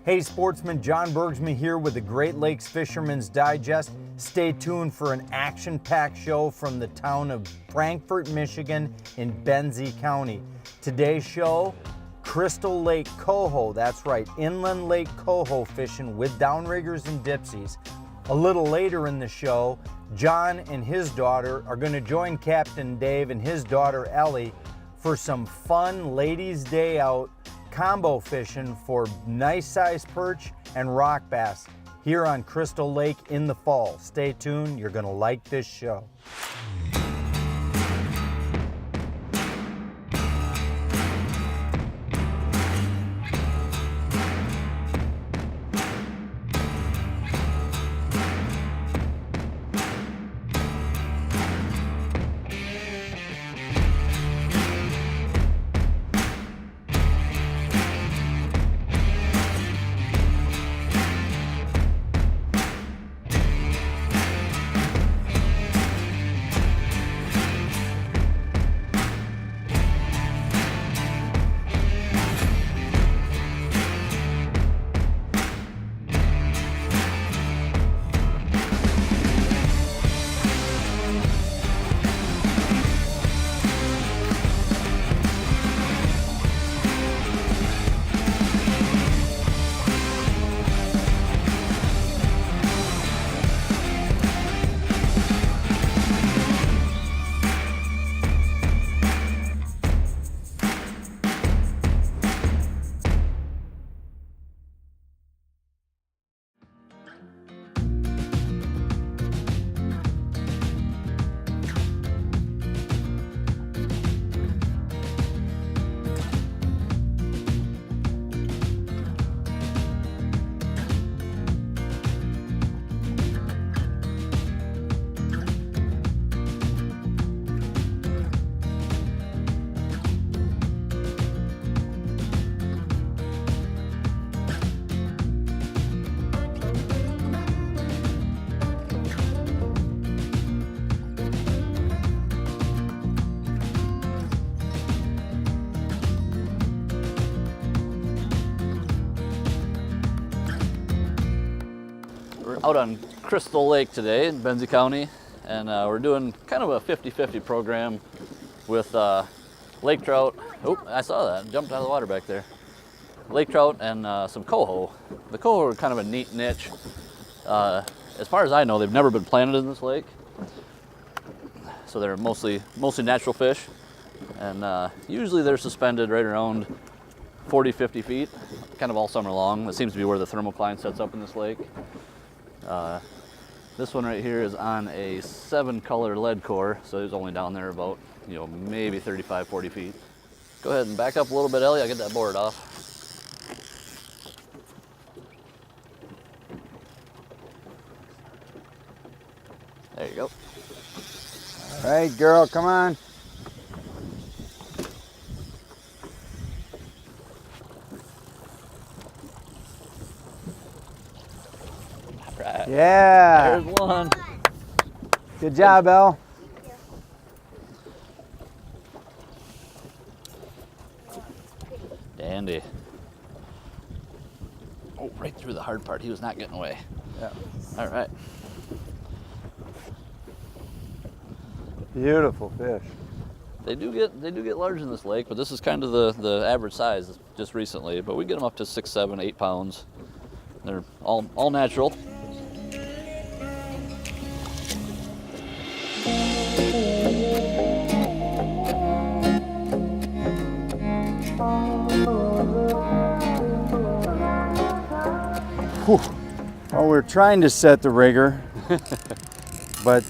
Hey sportsmen, John Bergsman here with the Great Lakes Fisherman's Digest. Stay tuned for an action-packed show from the town of Frankfort, Michigan in Benzie County. Today's show, Crystal Lake Coho, that's right, inland lake coho fishing with downriggers and dipsies. A little later in the show, John and his daughter are going to join Captain Dave and his daughter Ellie for some fun ladies' day out combo fishing for nice sized perch and rock bass here on Crystal Lake in the fall. Stay tuned, you're going to like this show. Out on Crystal Lake today in Benzie County, and we're doing kind of a 50-50 program with lake trout. Oh, I saw that, jumped out of the water back there. Lake trout and some coho. The coho are kind of a neat niche. As far as I know, they've never been planted in this lake, so they're mostly natural fish, and usually they're suspended right around 40-50 feet, kind of all summer long. That seems to be where the thermocline sets up in this lake. This one right here is on a 7-color lead core, so it's only down there about, maybe 35-40 feet. Go ahead and back up a little bit, Ellie. I'll get that board off. There you go. All right, girl, come on. Right. Yeah. There's one. Good job, Elle. Dandy. Oh, right through the hard part. He was not getting away. Yeah. All right. Beautiful fish. They do get large in this lake, but this is kind of the average size just recently. But we get them up to 6, 7, 8 pounds. They're all natural. Whew. Well, we're trying to set the rigger, but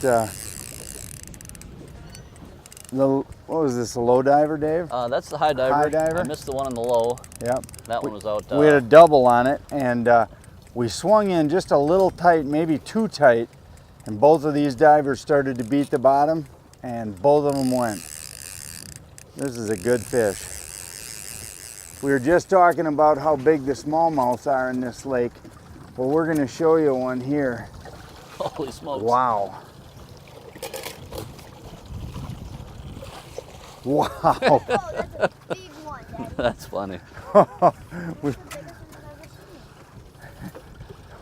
what was this, a low diver, Dave? That's the high diver. High diver? I missed the one on the low. Yep. That one was out. We had a double on it, and we swung in just a little tight, maybe too tight, and both of these divers started to beat the bottom, and both of them went. This is a good fish. We were just talking about how big the smallmouths are in this lake. Well, we're going to show you one here. Holy smokes. Wow. Wow. Oh, that's a big one, Daddy. That's funny.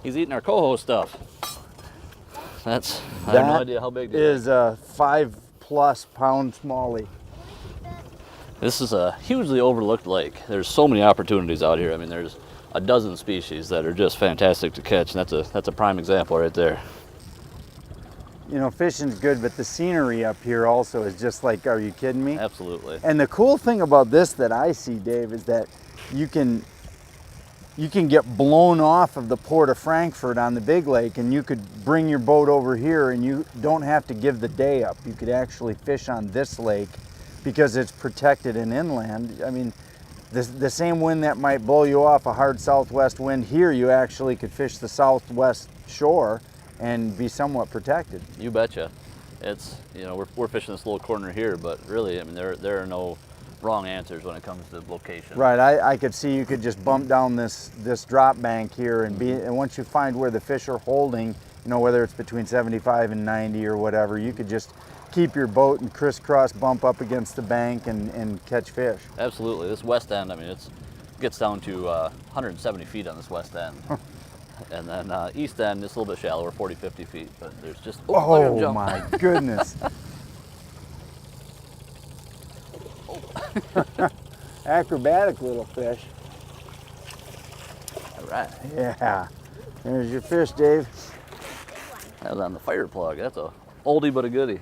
He's eating our coho stuff. I have no idea how big it is. A 5+ pound smallie. This is a hugely overlooked lake. There's so many opportunities out here. I mean, there's a dozen species that are just fantastic to catch, and that's a prime example right there. You know, fishing's good, but the scenery up here also is just like, are you kidding me? Absolutely. And the cool thing about this that I see, Dave, is that you can get blown off of the Port of Frankfurt on the big lake, and you could bring your boat over here and you don't have to give the day up. You could actually fish on this lake because it's protected and inland. I mean, the same wind that might blow you off, a hard southwest wind, here you actually could fish the southwest shore and be somewhat protected. You betcha. It's, you know, we're fishing this little corner here, but really, I mean, there are no wrong answers when it comes to location. Right, I could see you could just bump down this drop bank here and once you find where the fish are holding, you know, whether it's between 75 and 90 or whatever, you could just keep your boat and crisscross bump up against the bank and catch fish. Absolutely. This west end, I mean, it gets down to 170 feet on this west end. And then east end, it's a little bit shallower, 40, 50 feet, but there's just, oh my goodness. Acrobatic little fish. All right. Yeah, there's your fish, Dave. That was on the fire plug. That's a oldie but a goodie.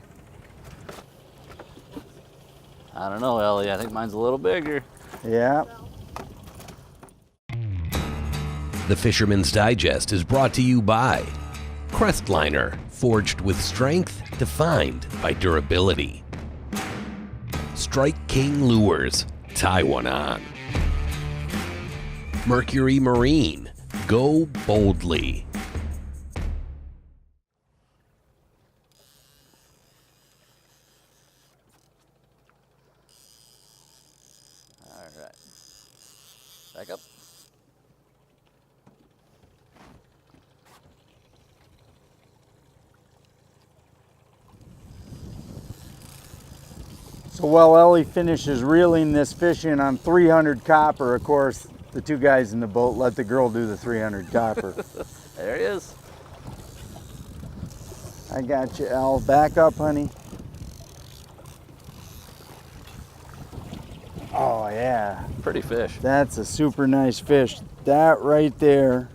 I don't know, Ellie. I think mine's a little bigger. Yeah. The Fisherman's Digest is brought to you by CRESTLINER, forged with strength, defined by durability. Strike King Lures, tie one on. Mercury Marine, go boldly. All right. Back up. So while Ellie finishes reeling this fish in on 300 copper, of course, the two guys in the boat let the girl do the 300 copper. There he is. I got you, Elle. Back up, honey. Oh, yeah. Pretty fish. That's a super nice fish. That right there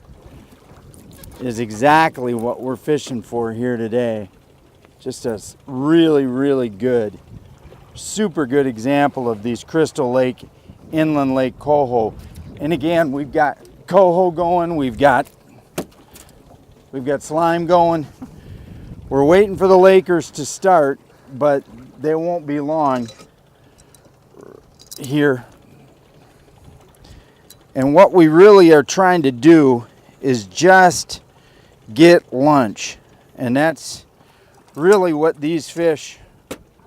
is exactly what we're fishing for here today. Just a really, really good, super good example of these Crystal Lake, inland lake coho. And again, we've got coho going, we've got slime going. We're waiting for the Lakers to start, but they won't be long here. And what we really are trying to do is just get lunch. And that's really what these fish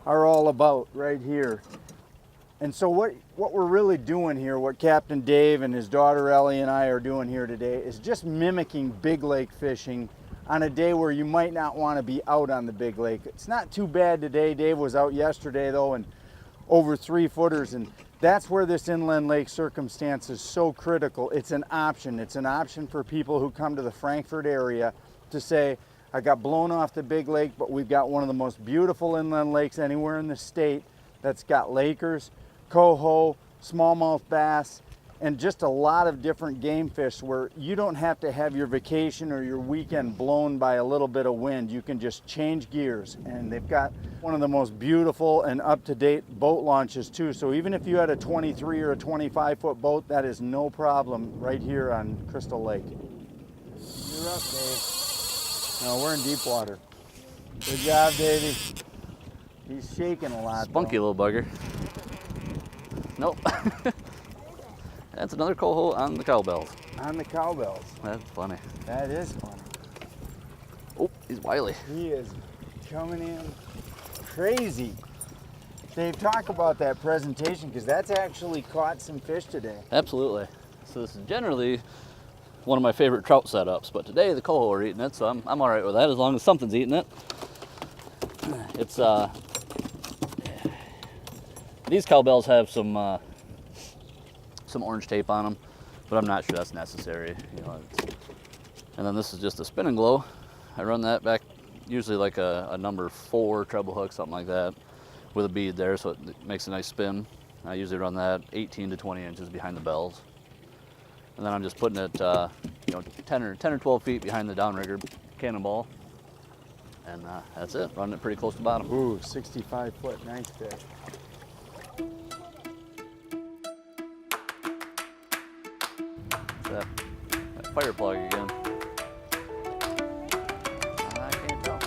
are all about right here. And so what we're really doing here, what Captain Dave and his daughter Ellie and I are doing here today, is just mimicking big lake fishing on a day where you might not want to be out on the big lake. It's not too bad today. Dave was out yesterday though, and over 3-footers, and that's where this inland lake circumstance is so critical. It's an option. It's an option for people who come to the Frankfurt area to say, I got blown off the big lake, but we've got one of the most beautiful inland lakes anywhere in the state that's got Lakers, coho, smallmouth bass, and just a lot of different game fish where you don't have to have your vacation or your weekend blown by a little bit of wind. You can just change gears, and they've got one of the most beautiful and up-to-date boat launches too. So even if you had a 23 or a 25-foot boat, that is no problem right here on Crystal Lake. You're up, Dave. No, we're in deep water. Good job, Davey. He's shaking a lot. Spunky little bugger. Nope. That's another coho on the cowbells. On the cowbells. That's funny. That is funny. Oh, he's wily. He is coming in crazy. Dave, talk about that presentation, because that's actually caught some fish today. Absolutely. So this is generally one of my favorite trout setups, but today the coho are eating it, so I'm all right with that as long as something's eating it. It's these cowbells have some orange tape on them, but I'm not sure that's necessary. You know, And then this is just a spin and glow. I run that back, usually like a number 4 treble hook, something like that, with a bead there, so it makes a nice spin. I usually run that 18 to 20 inches behind the bells. And then I'm just putting it, 10 or 12 feet behind the downrigger cannonball. And that's it, running it pretty close to bottom. Ooh, 65-foot, nice fish. That fire plug again. I can't tell.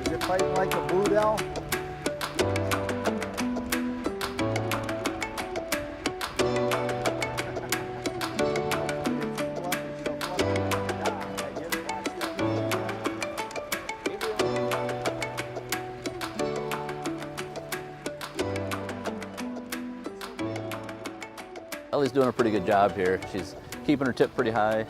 Is it fighting like a bluedell? Ellie's doing a pretty good job here. She's keeping her tip pretty high,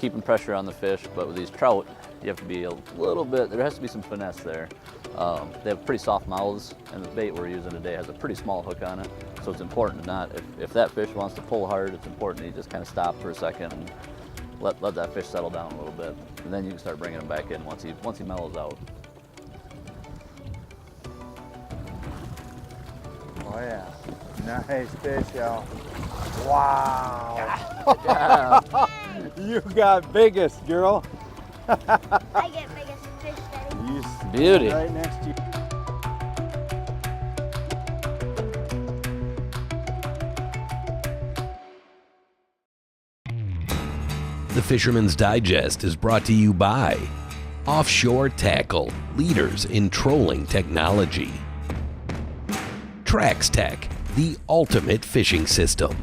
keeping pressure on the fish, but with these trout, you have to be a little bit, there has to be some finesse there. They have pretty soft mouths, and the bait we're using today has a pretty small hook on it, so it's important to not, if that fish wants to pull hard, it's important that you just kind of stop for a second and let that fish settle down a little bit, and then you can start bringing him back in once he mellows out. Oh yeah, nice fish, y'all. Wow. Yeah. You got biggest, girl. I get biggest fish, Daddy. You Beauty. right next to you. The Fisherman's Digest is brought to you by Offshore Tackle, leaders in trolling technology. Traxstech, the ultimate fishing system.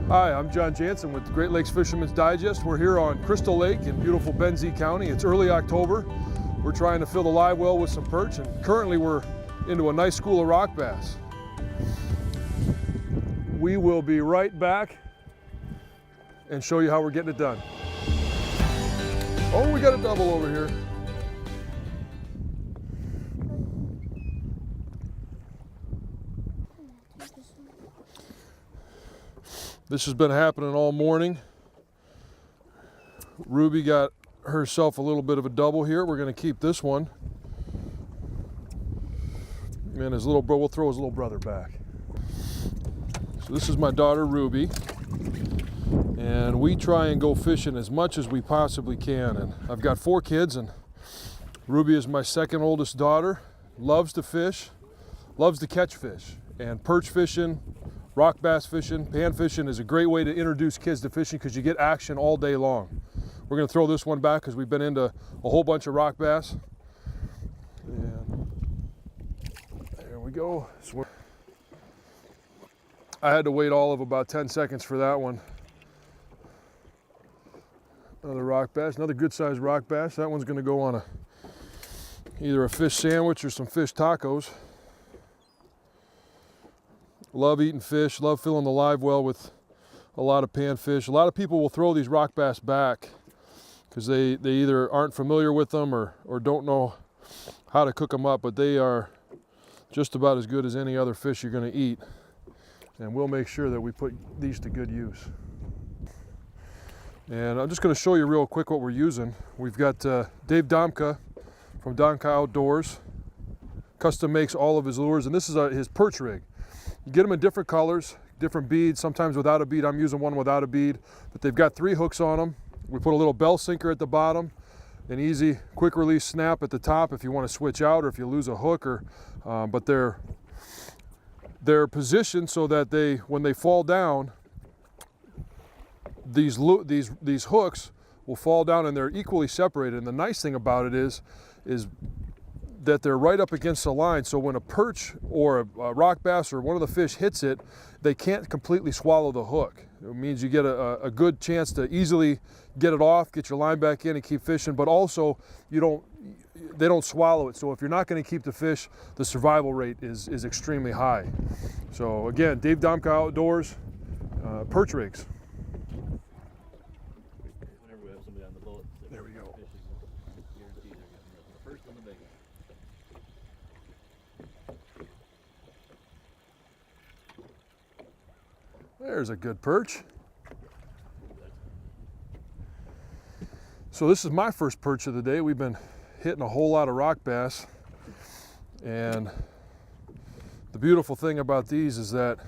Hi, I'm John Jansen with the Great Lakes Fisherman's Digest. We're here on Crystal Lake in beautiful Benzie County. It's early October. We're trying to fill the live well with some perch, and currently we're into a nice school of rock bass. We will be right back and show you how we're getting it done. Oh, we got a double over here. This has been happening all morning. Ruby got herself a little bit of a double here. We're going to keep this one. And his little bro, we'll throw his little brother back. So this is my daughter Ruby. And we try and go fishing as much as we possibly can. And I've got 4 kids, and Ruby is my second oldest daughter. Loves to fish, loves to catch fish. And perch fishing, rock bass fishing, pan fishing is a great way to introduce kids to fishing because you get action all day long. We're going to throw this one back because we've been into a whole bunch of rock bass. And there we go. I had to wait all of about 10 seconds for that one. Another rock bass, another good sized rock bass. That one's going to go on either a fish sandwich or some fish tacos. Love eating fish, love filling the live well with a lot of pan fish. A lot of people will throw these rock bass back because they either aren't familiar with them or don't know how to cook them up, but they are just about as good as any other fish you're going to eat. And we'll make sure that we put these to good use. And I'm just going to show you real quick what we're using. We've got Dave Domka from Domka Outdoors. Custom makes all of his lures, and this is his perch rig. You get them in different colors, different beads, sometimes without a bead. I'm using one without a bead, but they've got 3 hooks on them. We put a little bell sinker at the bottom, an easy quick release snap at the top if you want to switch out or if you lose a hook, but they're positioned so that when they fall down, these hooks will fall down and they're equally separated. And the nice thing about it is that they're right up against the line, so when a perch or a rock bass or one of the fish hits it, they can't completely swallow the hook. It means you get a good chance to easily get it off, get your line back in and keep fishing, but also they don't swallow it. So if you're not going to keep the fish, the survival rate is extremely high. So again, Dave Domka Outdoors, perch rigs. Whenever we have somebody on the boat, There we go. guaranteed they're getting the first and the biggest. There's a good perch. So this is my first perch of the day. We've been hitting a whole lot of rock bass, and the beautiful thing about these is that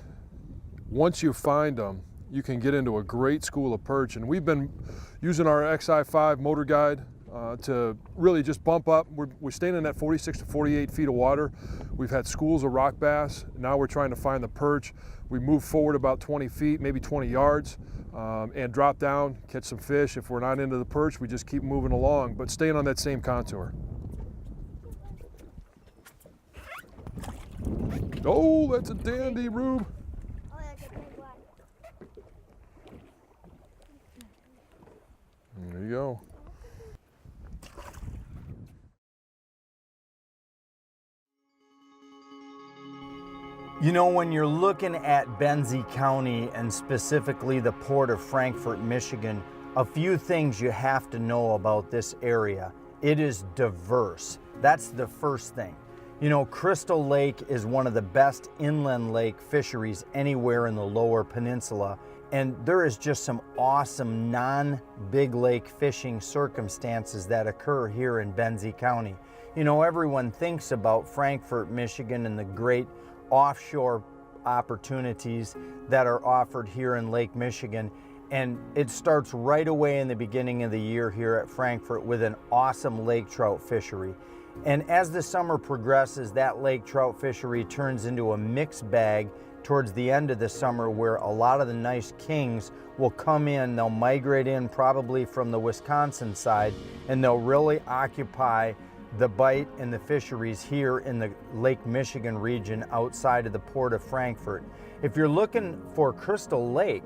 once you find them, you can get into a great school of perch. And we've been using our XI5 motor guide to really just bump up. We're staying in that 46 to 48 feet of water. We've had schools of rock bass. Now we're trying to find the perch. We move forward about 20 feet, maybe 20 yards, and drop down, catch some fish. If we're not into the perch, we just keep moving along, but staying on that same contour. Oh, that's a dandy, Rube. Oh, that's a big one. There you go. You know, when you're looking at Benzie County and specifically the port of Frankfort, Michigan, a few things you have to know about this area. It is diverse. That's the first thing. You know, Crystal Lake is one of the best inland lake fisheries anywhere in the lower peninsula, and there is just some awesome non-big lake fishing circumstances that occur here in Benzie County. You know, everyone thinks about Frankfort, Michigan and the great offshore opportunities that are offered here in Lake Michigan, and it starts right away in the beginning of the year here at Frankfort with an awesome lake trout fishery. And as the summer progresses, that lake trout fishery turns into a mixed bag towards the end of the summer, where a lot of the nice kings will come in. They'll migrate in probably from the Wisconsin side, and they'll really occupy the bite and the fisheries here in the Lake Michigan region outside of the port of Frankfort. If you're looking for Crystal Lake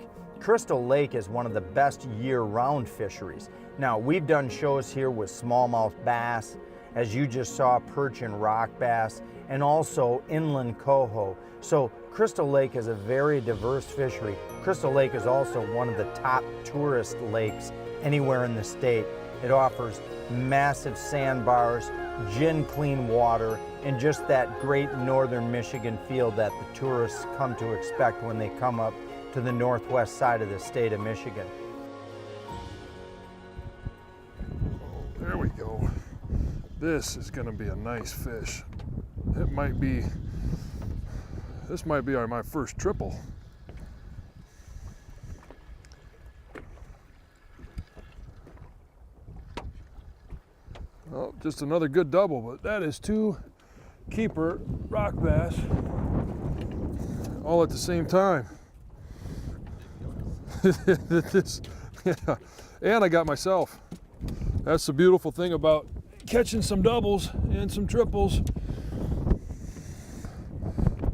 is one of the best year-round fisheries. Now, we've done shows here with smallmouth bass, as you just saw, perch and rock bass, and also inland coho. So Crystal Lake is a very diverse fishery. Crystal Lake is also one of the top tourist lakes anywhere in the state. It offers massive sandbars, gin clean water, and just that great northern Michigan feel that the tourists come to expect when they come up to the northwest side of the state of Michigan. There we go. This is going to be a nice fish. This might be my first triple. Oh, just another good double, but that is two keeper rock bass all at the same time. Yeah. And I got myself. That's the beautiful thing about catching some doubles and some triples.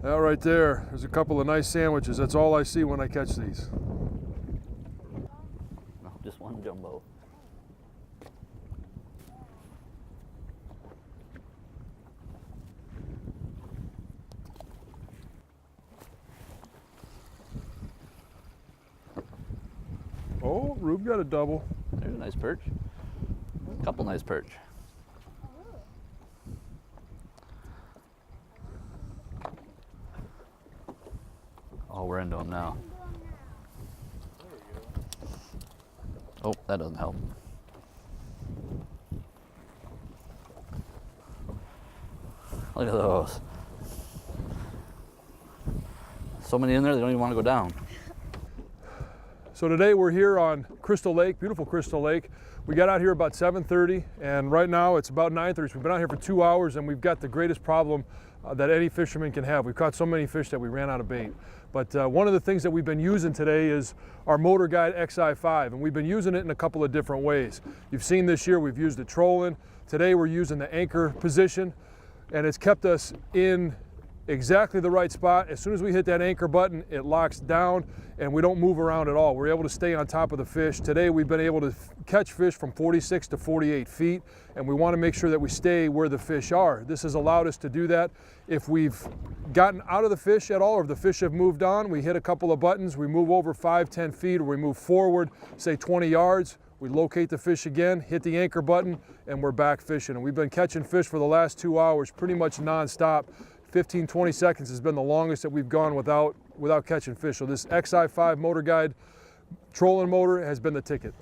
That right there's a couple of nice sandwiches. That's all I see when I catch these. No, just one jumbo. Oh, Rube got a double. There's a nice perch. A couple nice perch. Oh, we're into them now. Oh, that doesn't help. Look at those. So many in there, they don't even want to go down. So today we're here on Crystal Lake, beautiful Crystal Lake. We got out here about 7:30, and right now it's about 9:30. So we've been out here for 2 hours, and we've got the greatest problem that any fisherman can have. We've caught so many fish that we ran out of bait. But one of the things that we've been using today is our motor guide XI5, and we've been using it in a couple of different ways. You've seen this year we've used it trolling. Today we're using the anchor position, and it's kept us in exactly the right spot. As soon as we hit that anchor button, it locks down and we don't move around at all. We're able to stay on top of the fish. Today we've been able to catch fish from 46 to 48 feet, and we want to make sure that we stay where the fish are. This has allowed us to do that. If we've gotten out of the fish at all, or if the fish have moved on, we hit a couple of buttons, we move over 5-10 feet, or we move forward, say 20 yards, we locate the fish again, hit the anchor button, and we're back fishing. And we've been catching fish for the last 2 hours pretty much non-stop. 15-20 seconds has been the longest that we've gone without catching fish. So this XI5 Motor Guide trolling motor has been the ticket.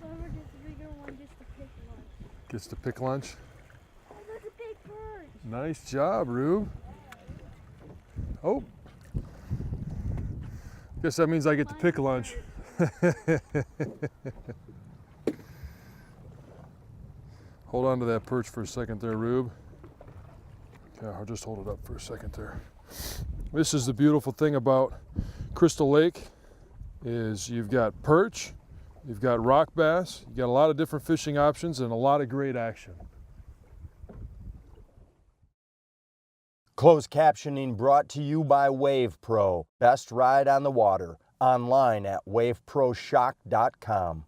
Whoever gets the bigger one gets to pick lunch. Gets to pick lunch. Oh, that's a big bird. Nice job, Rube. Oh. Guess that means I get to pick lunch. Hold on to that perch for a second there, Rube. Okay, I'll just hold it up for a second there. This is the beautiful thing about Crystal Lake is you've got perch, you've got rock bass, you've got a lot of different fishing options and a lot of great action. Closed captioning brought to you by Wave Pro. Best ride on the water. Online at waveproshock.com.